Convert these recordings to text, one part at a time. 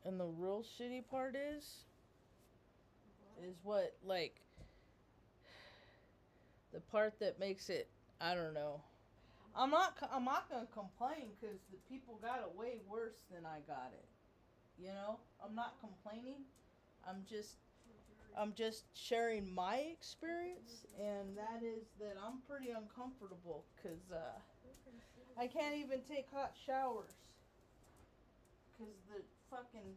And the real shitty part is what, like, the part that makes it, I don't know. I'm not gonna complain because the people got it way worse than I got it. You know, I'm not complaining. I'm just I'm just sharing my experience, and that is that I'm pretty uncomfortable because I can't even take hot showers because the fucking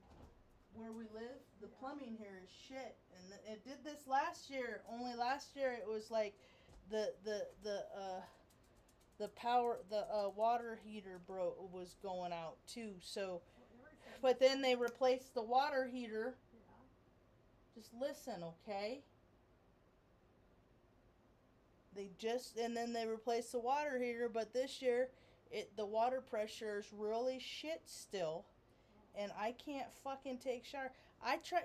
where we live, the plumbing here is shit. And it did this last year. Only last year it was like the power the water heater was going out too. So, but then they replaced the water heater. Just listen, okay? And then they replaced the water heater, but this year the water pressure is really shit still, and I can't fucking take shower. I try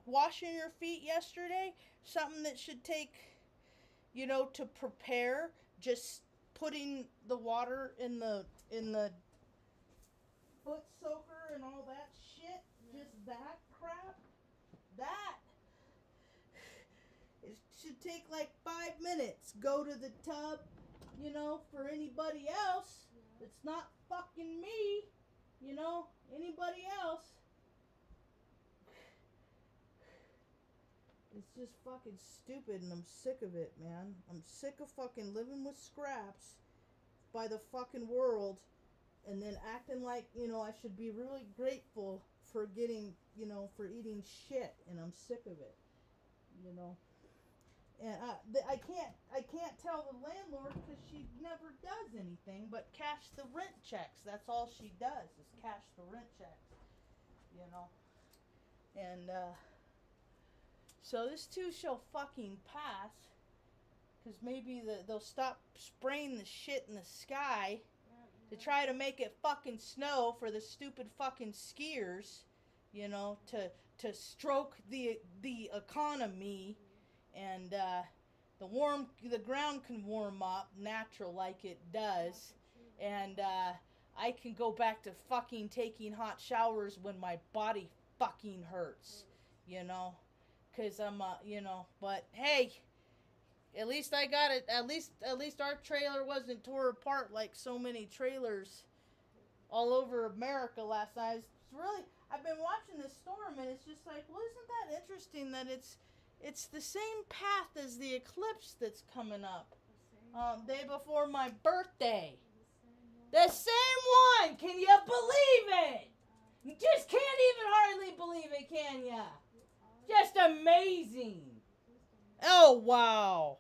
washing your feet yesterday, something that should take, to prepare, just putting the water in the foot soaker and all that shit, just that crap. That it should take like 5 minutes. Go to the tub, for anybody else. It's not fucking me, anybody else. It's just fucking stupid and I'm sick of it, man. I'm sick of fucking living with scraps by the fucking world and then acting like, I should be really grateful for getting, for eating shit, and I'm sick of it, And I can't tell the landlord because she never does anything but cash the rent checks. That's all she does is cash the rent checks, And so this too shall fucking pass, because maybe they'll stop spraying the shit in the sky to try to make it fucking snow for the stupid fucking skiers, to stroke the economy, and the ground can warm up natural like it does, and I can go back to fucking taking hot showers when my body fucking hurts, because I'm but hey, at least I got it. At least our trailer wasn't tore apart like so many trailers all over America last night. It's really, I've been watching this storm, and it's just like, well, isn't that interesting that it's the same path as the eclipse that's coming up day before my birthday. The same one. Can you believe it? You just can't even hardly believe it, can ya? Just amazing. Oh, wow.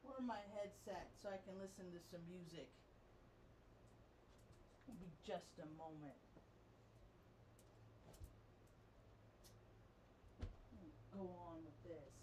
Where my headset so I can listen to some music. It'll be just a moment. Go on with this.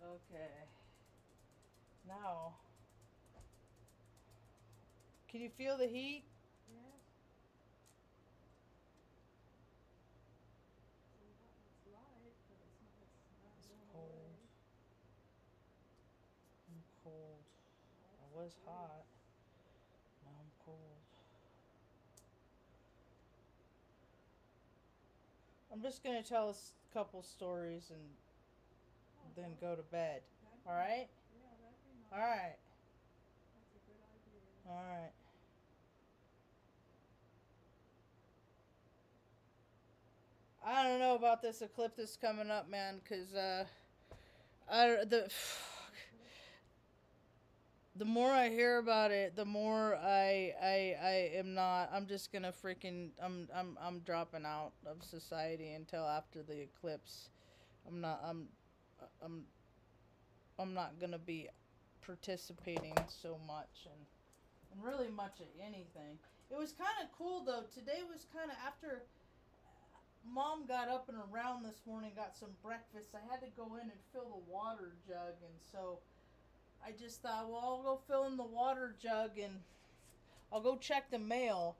Okay. Now, can you feel the heat? It's cold. I'm cold. I was hot. Now I'm cold. I'm just gonna tell us a couple stories and then go to bed. All right? All right. All right. I don't know about this eclipse that's coming up, man, because the more I hear about it, the more I am not. I'm just gonna freaking. I'm dropping out of society until after the eclipse. I'm not. I'm. I'm not gonna be participating so much and really much at anything. It was kind of cool though. Today was kind of after Mom got up and around this morning, got some breakfast. I had to go in and fill the water jug, and so I just thought, well, I'll go fill in the water jug and I'll go check the mail.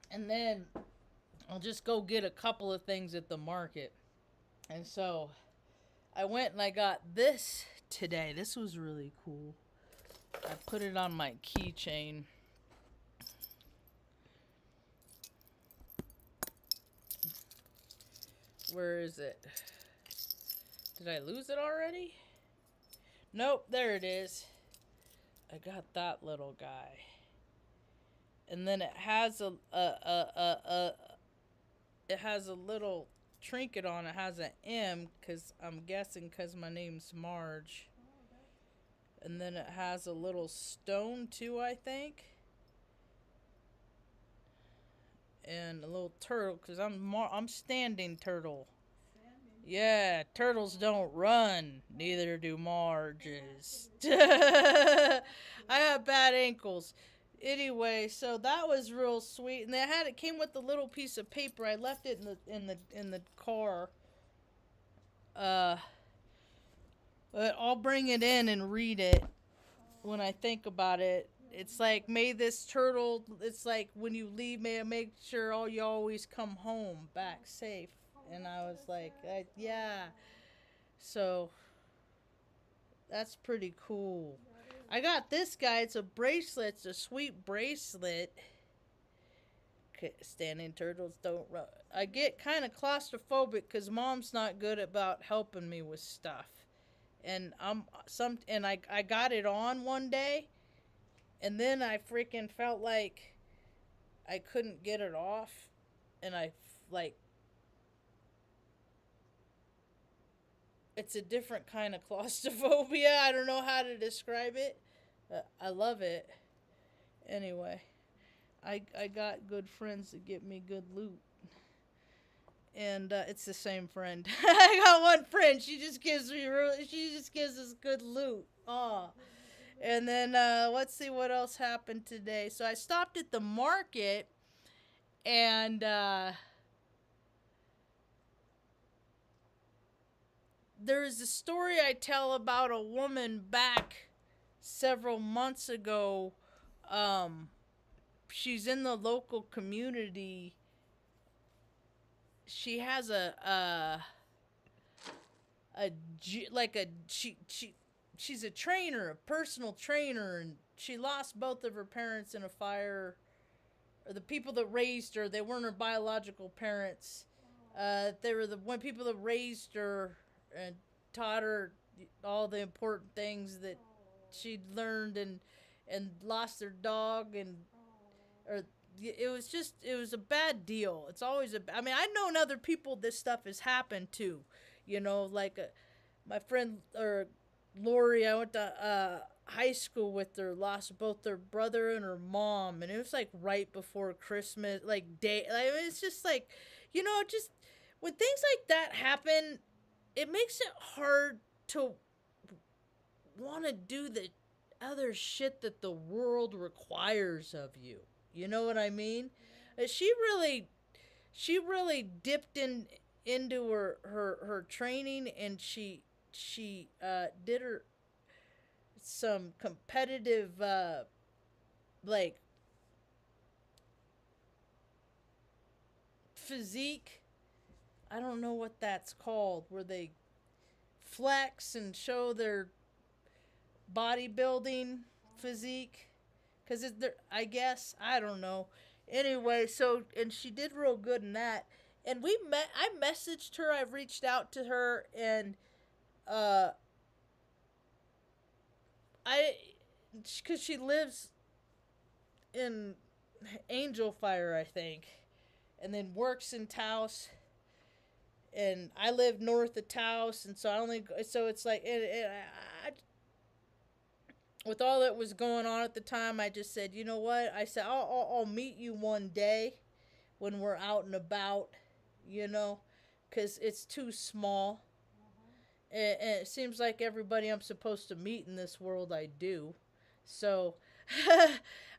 And then I'll just go get a couple of things at the market. And so I went and I got this today. This was really cool. I put it on my keychain. Where is it? Did I lose it already? Nope, there it is. I got that little guy. And then it has a little trinket on it. It has an M, because I'm guessing because my name's Marge. And then it has a little stone too, I think. And a little turtle, because I'm standing turtle. Yeah, turtles don't run. Neither do Marges. I have bad ankles. Anyway, so that was real sweet, and it came with a little piece of paper. I left it in the car. But I'll bring it in and read it when I think about it. It's like, may this turtle. It's like, when you leave, may I make sure you always come home back safe. And I was like, yeah. So that's pretty cool. I got this guy. It's a bracelet. It's a sweet bracelet. Standing turtles don't run. I get kind of claustrophobic because Mom's not good about helping me with stuff. And I got it on one day, and then I freaking felt like I couldn't get it off, and it's a different kind of claustrophobia. I don't know how to describe it. I love it. Anyway, I got good friends that get me good loot. And it's the same friend. I got one friend. She just gives us good loot. Aw. And then let's see what else happened today. So I stopped at the market, and there's a story I tell about a woman back several months ago. She's in the local community. She has she's a trainer, a personal trainer, and she lost both of her parents in a fire. Or the people that raised her, they weren't her biological parents. They were the people that raised her and taught her all the important things that she'd learned, and lost their dog, or it was a bad deal. It's always I mean, I've known other people this stuff has happened to, like my friend or Lori, I went to high school with her, lost both their brother and her mom, and it was like right before Christmas, like it's just like, just when things like that happen, it makes it hard to want to do the other shit that the world requires of you. You know what I mean? She really dipped into her training, and she did some competitive like physique. I don't know what that's called, where they flex and show their bodybuilding physique, because I guess, I don't know. Anyway, so, and she did real good in that, and I messaged her, I've reached out to her, and because she lives in Angel Fire, I think, and then works in Taos. And I live north of Taos, and so I only so it's like with all that was going on at the time, I just said, you know what? I said I'll meet you one day when we're out and about, you know, because it's too small. And it seems like everybody I'm supposed to meet in this world I do. So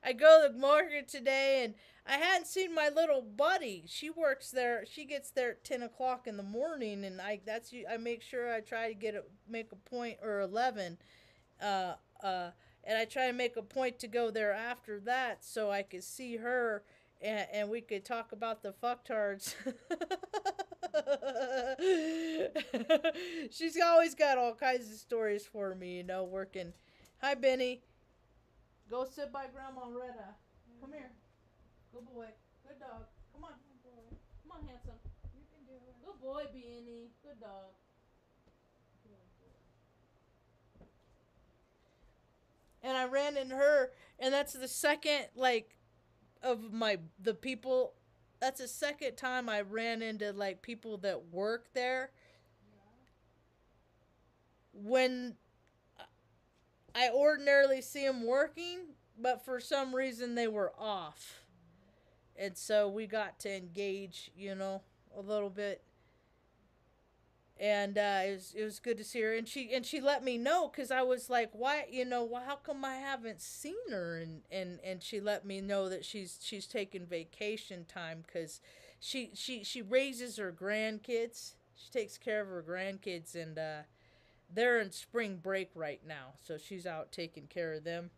I go to the market today, and I hadn't seen my little buddy. She works there. She gets there at 10 o'clock in the morning, and I make sure I try to make a point, or 11. Uh, and I try to make a point to go there after that so I could see her, and we could talk about the fucktards. She's always got all kinds of stories for me, you know, working. Hi, Benny. Go sit by Grandma Retta. Come here. Good boy. Good dog. Come on. Good boy. Come on, handsome. You can do it. Good boy, Benny. Good dog. And I ran into her, and that's the second, like, of the people. That's the second time I ran into, like, people that work there. When I ordinarily see them working, but for some reason they were off. And so we got to engage, you know, a little bit. And it was good to see her, and she let me know, because I was like, why, you know, how come I haven't seen her? And she let me know that she's taking vacation time, because she raises her grandkids. She takes care of her grandkids, and they're in spring break right now, so she's out taking care of them.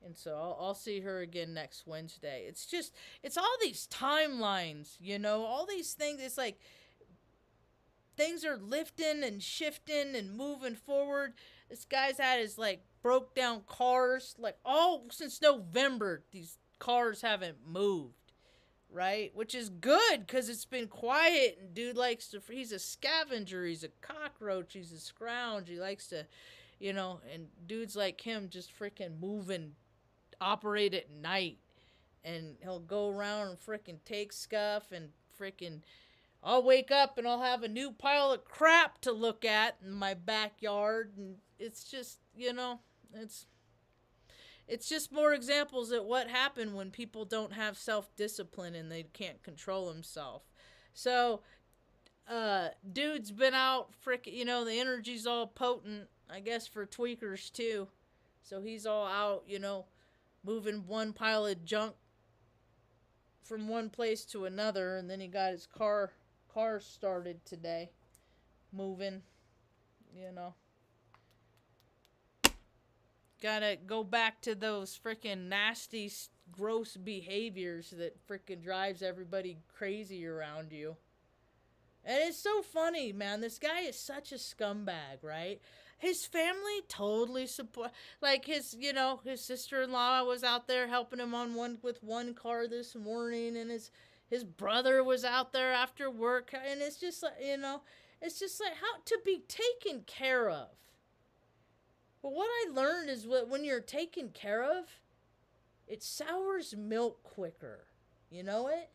And so I'll see her again next Wednesday. It's all these timelines, you know, all these things. It's like things are lifting and shifting and moving forward. This guy's had his, like, broke down cars, like, all since November. These cars haven't moved, right? Which is good, because it's been quiet, and dude he's a scavenger, he's a cockroach, he's a scrounge. He likes to, you know, and dudes like him just freaking move and operate at night. And he'll go around and freaking take stuff, and freaking I'll wake up and I'll have a new pile of crap to look at in my backyard. And it's just, you know, it's just more examples of what happened when people don't have self-discipline and they can't control themselves. So, dude's been out freaking, you know, the energy's all potent, I guess, for tweakers too. So he's all out, you know, moving one pile of junk from one place to another, and then he got his car started today, moving, you know. Gotta go back to those freaking nasty, gross behaviors that freaking drives everybody crazy around you. And it's so funny, man. This guy is such a scumbag, right? His family totally support, like, his, you know, his sister-in-law was out there helping him with one car this morning, and his brother was out there after work, and it's just like, you know, it's just like, how to be taken care of. But what I learned is when you're taken care of, it sours milk quicker. You know it?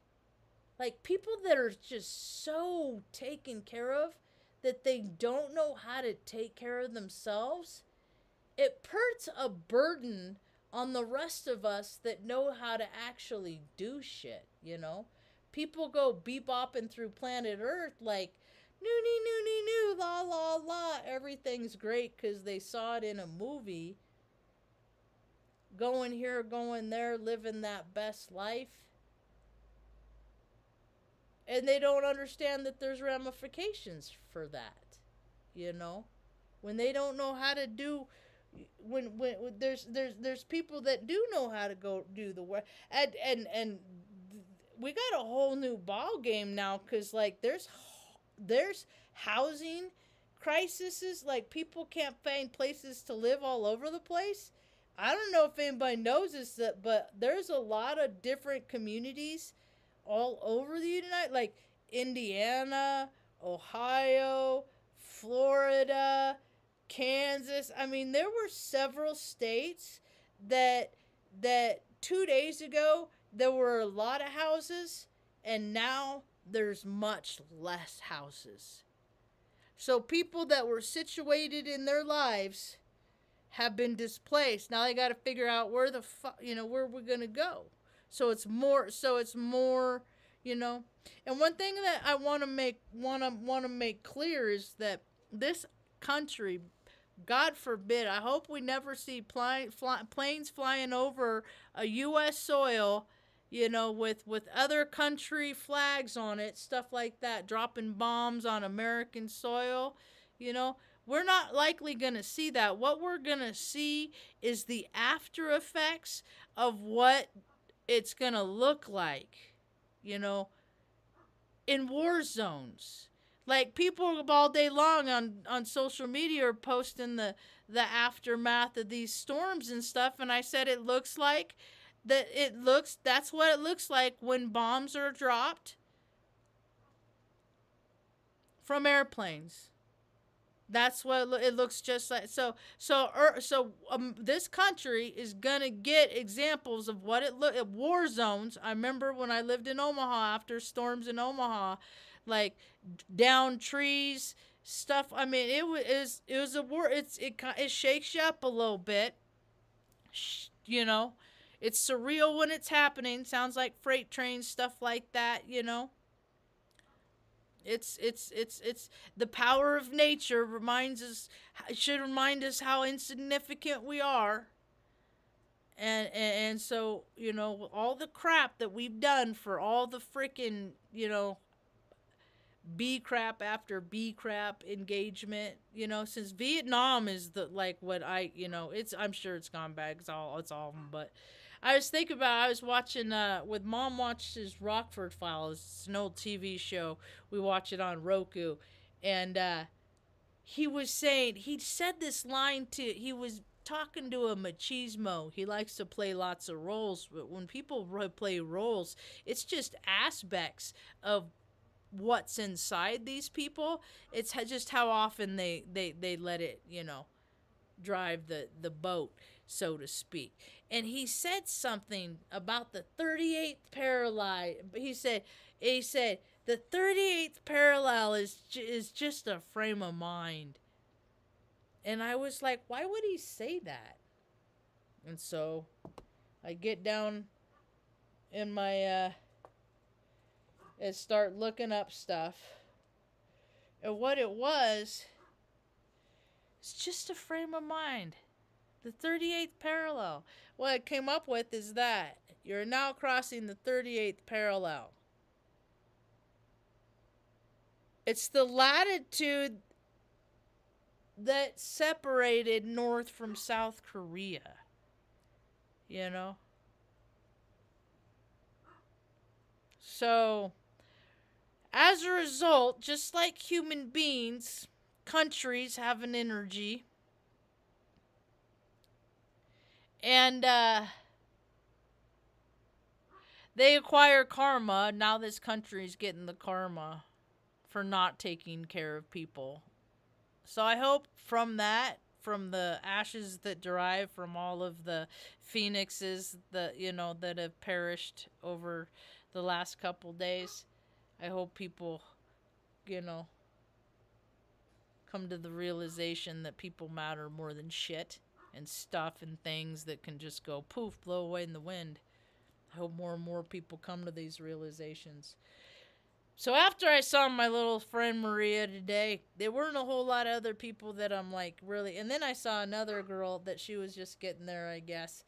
Like, people that are just so taken care of that they don't know how to take care of themselves, it puts a burden on the rest of us that know how to actually do shit, you know? People go bebopping through planet Earth like, new, la, la, la, everything's great because they saw it in a movie. Going here, going there, living that best life. And they don't understand that there's ramifications for that, you know? When they don't know how to do, when there's people that do know how to go do the work, and we got a whole new ball game now, because, like, there's housing crises, like, people can't find places to live all over the place. I don't know if anybody knows this, but there's a lot of different communities all over the United, like Indiana, Ohio, Florida, Kansas. I mean, there were several states that 2 days ago there were a lot of houses, and now there's much less houses. So people that were situated in their lives have been displaced. Now they got to figure out where the where we're going to go. So it's more, you know. And one thing that I want to make clear is that this country, God forbid, I hope we never see planes flying over a US soil, with other country flags on it, stuff like that, dropping bombs on American soil, you know. We're not likely going to see that. What we're going to see is the after effects of what it's going to look like, you know, in war zones. Like, people all day long on social media are posting the aftermath of these storms and stuff, and I said that's what it looks like when bombs are dropped from airplanes. That's what it looks just like. This country is gonna get examples of what it look at war zones. I remember when I lived in Omaha after storms in Omaha, like down trees, stuff. I mean, it was a war. It shakes you up a little bit, you know. It's surreal when it's happening. Sounds like freight trains, stuff like that, you know. It's the power of nature should remind us how insignificant we are. And so, all the crap that we've done for all the freaking, B crap after B crap engagement, since Vietnam is the, like, what I'm sure it's gone bad. It's all of them. But I was watching, with Mom watches Rockford Files. It's an old TV show. We watch it on Roku. And, he said this line he was talking to a machismo. He likes to play lots of roles, but when people play roles, it's just aspects of what's inside these people. It's just how often they let it, drive the boat, so to speak. And he said something about the 38th parallel. He said the 38th parallel is just a frame of mind. And I was like, why would he say that? And so I get down in my and start looking up stuff. And what it was, it's just a frame of mind. The 38th parallel. What I came up with is that you're now crossing the 38th parallel. It's the latitude that separated North from South Korea. So, as a result, just like human beings, countries have an energy. And they acquire karma. Now this country's getting the karma for not taking care of people. So I hope from the ashes that derive from all of the phoenixes that have perished over the last couple days, I hope people, come to the realization that people matter more than shit and stuff and things that can just go poof, blow away in the wind. I hope more and more people come to these realizations. So after I saw my little friend Maria today, there weren't a whole lot of other people that I'm like really. And then I saw another girl that she was just getting there, I guess.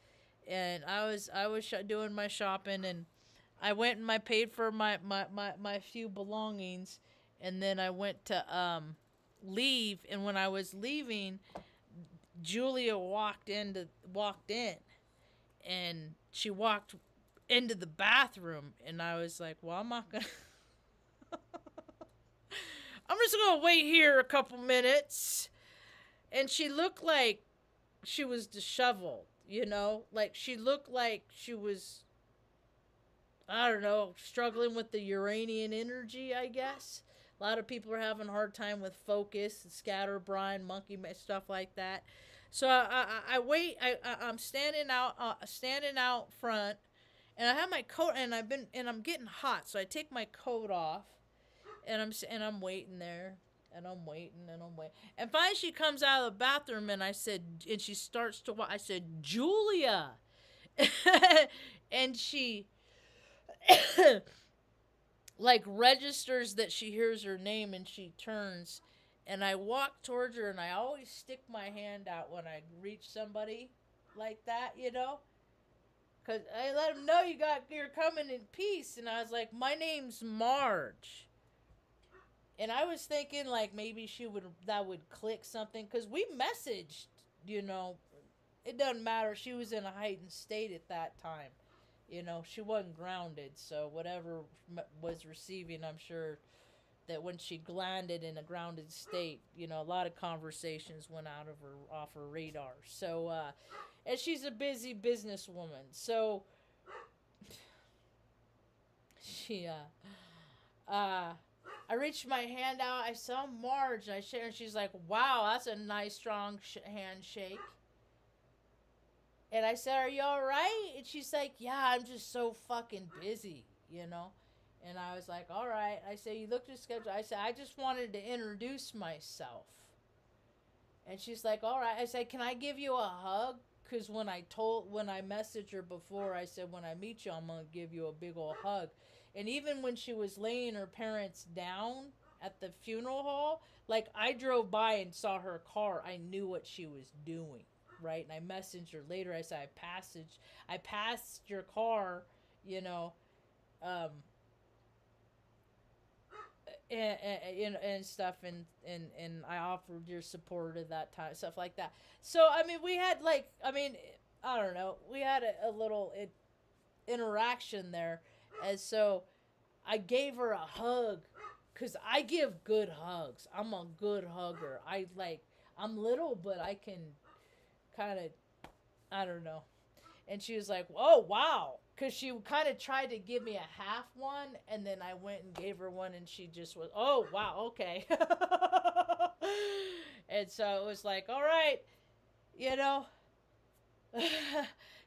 And I was doing my shopping, and I went and I paid for my few belongings, and then I went to leave. And when I was leaving, Julia walked in, and she walked into the bathroom, and I was like, well, I'm not gonna. I'm just gonna wait here a couple minutes. And she looked like she was disheveled, like she looked like she was, I don't know, struggling with the Uranian energy, I guess. A lot of people are having a hard time with focus and scatterbrain, monkey stuff like that. So I wait. I'm standing out front, And I have my coat, and I'm getting hot, so I take my coat off, and I'm waiting there, and I'm waiting, and I'm waiting, and finally she comes out of the bathroom, and she starts to I said, Julia, and she like registers that she hears her name, and she turns, and I walk towards her, and I always stick my hand out when I reach somebody like that, you know. Cause I let him know you're coming in peace, and I was like, my name's Marge, and I was thinking like maybe that would click something, cause we messaged, you know, it doesn't matter. She was in a heightened state at that time, you know, she wasn't grounded, so whatever was receiving, I'm sure that when she glanded in a grounded state, you know, a lot of conversations went off her radar. So, and she's a busy businesswoman. So, I reached my hand out. I saw Marge. I shared, and she's like, "Wow, that's a nice, strong handshake." And I said, "Are you all right?" And she's like, "Yeah, I'm just so fucking busy, you know." And I was like, all right. I said, you looked at the schedule. I said, I just wanted to introduce myself. And she's like, all right. I said, can I give you a hug? Because when I messaged her before, I said, when I meet you, I'm going to give you a big old hug. And even when she was laying her parents down at the funeral hall, like I drove by and saw her car, I knew what she was doing, right? And I messaged her later. I said, I passed your car, you know, and stuff, and I offered your support at that time, stuff like that. So I mean, we had like, I mean, I don't know, we had a little interaction there, and so I gave her a hug, cause I give good hugs. I'm a good hugger. I'm little, but I can kind of, I don't know. And she was like, oh, wow. Because she kind of tried to give me a half one, and then I went and gave her one, and she just was, oh, wow, okay. And so it was like, all right, you know,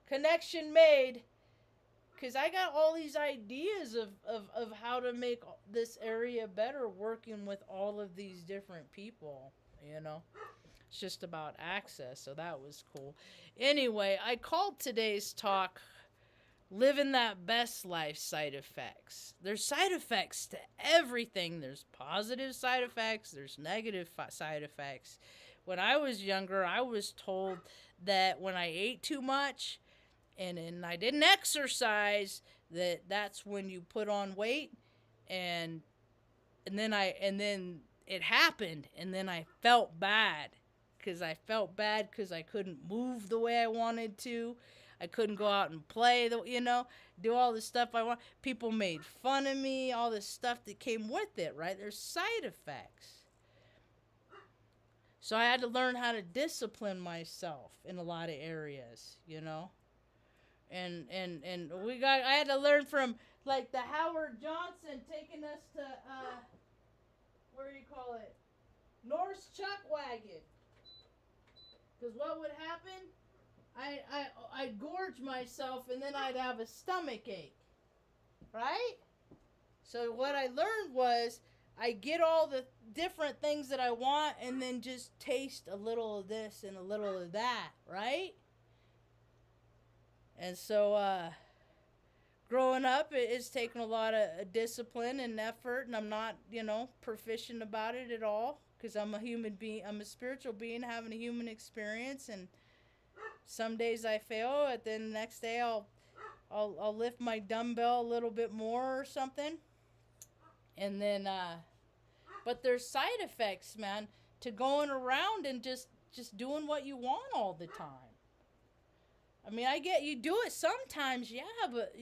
connection made. Because I got all these ideas of how to make this area better, working with all of these different people, you know. It's just about access, so that was cool. Anyway, I called today's talk Living That Best Life Side Effects. There's side effects to everything. There's positive side effects. There's negative side effects. When I was younger, I was told that when I ate too much and I didn't exercise, that's when you put on weight. And then it happened, and then I felt bad. Because I couldn't move the way I wanted to. I couldn't go out and play, do all the stuff I want. People made fun of me, all this stuff that came with it, right? There's side effects. So I had to learn how to discipline myself in a lot of areas, you know. And I had to learn from, like, the Howard Johnson taking us to, what do you call it? Norse Chuck Wagon. Because what would happen? I'd gorge myself, and then I'd have a stomach ache. Right? So what I learned was I get all the different things that I want, and then just taste a little of this and a little of that. Right? And so growing up, it's taken a lot of discipline and effort, and I'm not, proficient about it at all. Because I'm a human being, I'm a spiritual being having a human experience, and some days I fail, and then the next day I'll lift my dumbbell a little bit more or something, and then but there's side effects, man, to going around and just doing what you want all the time. I mean, I get you do it sometimes, yeah, but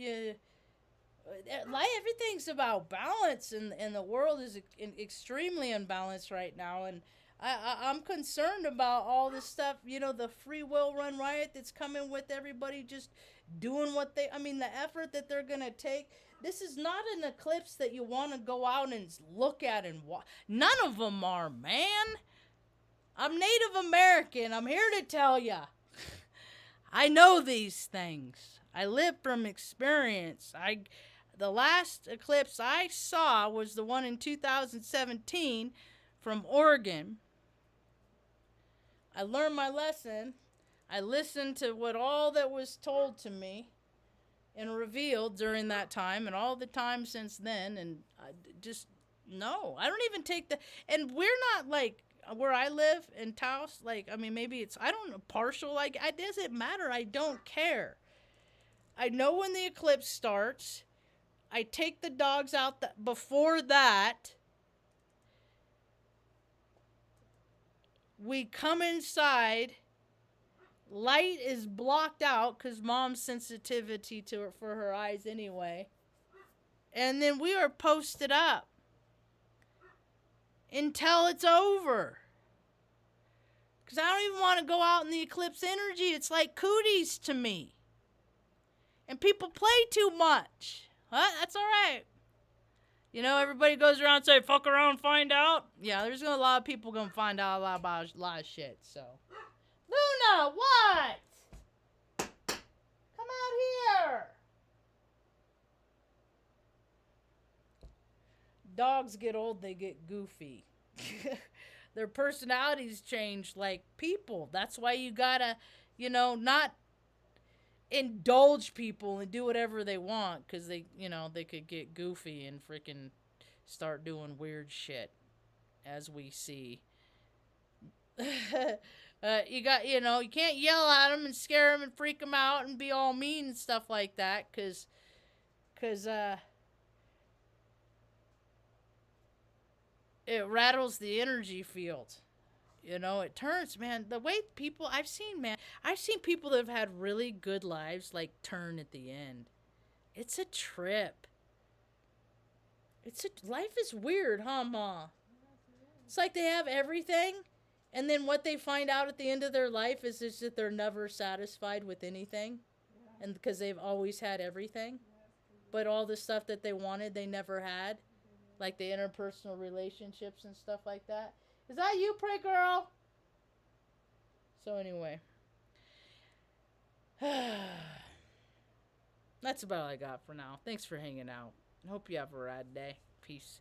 everything's about balance, and the world is extremely unbalanced right now, and I'm concerned about all this stuff, the free will run riot that's coming with everybody just doing the effort that they're gonna take. This is not an eclipse that you want to go out and look at and watch. None of them are, man. I'm Native American. I'm here to tell ya. I know these things. I live from experience. The last eclipse I saw was the one in 2017 from Oregon. I learned my lesson. I listened to what all that was told to me and revealed during that time and all the time since then, and I just no, I don't even take the, and we're not like where I live in Taos, like, I mean, maybe it's, I don't know, partial, like, it doesn't matter, I don't care. I know when the eclipse starts. I take the dogs out before that. We come inside. Light is blocked out because mom's sensitivity to it for her eyes anyway. And then we are posted up until it's over. Because I don't even want to go out in the eclipse energy. It's like cooties to me. And people play too much. Huh? That's all right. You know, everybody goes around and say, fuck around, find out. Yeah, there's a lot of people going to find out a lot of shit, so. Luna, what? Come out here. Dogs get old, they get goofy. Their personalities change like people. That's why you gotta, you know, not indulge people and do whatever they want, because they, you know, they could get goofy and freaking start doing weird shit, as we see. You got, you know, you can't yell at them and scare them and freak them out and be all mean and stuff like that, because it rattles the energy field. You know, it turns, man. The way people, I've seen people that have had really good lives, like, turn at the end. It's a trip. Life is weird, huh, Ma? It's like they have everything, and then what they find out at the end of their life is just that they're never satisfied with anything, and because they've always had everything, but all the stuff that they wanted, they never had, like the interpersonal relationships and stuff like that. Is that you, Pray Girl? So anyway. That's about all I got for now. Thanks for hanging out. I hope you have a rad day. Peace.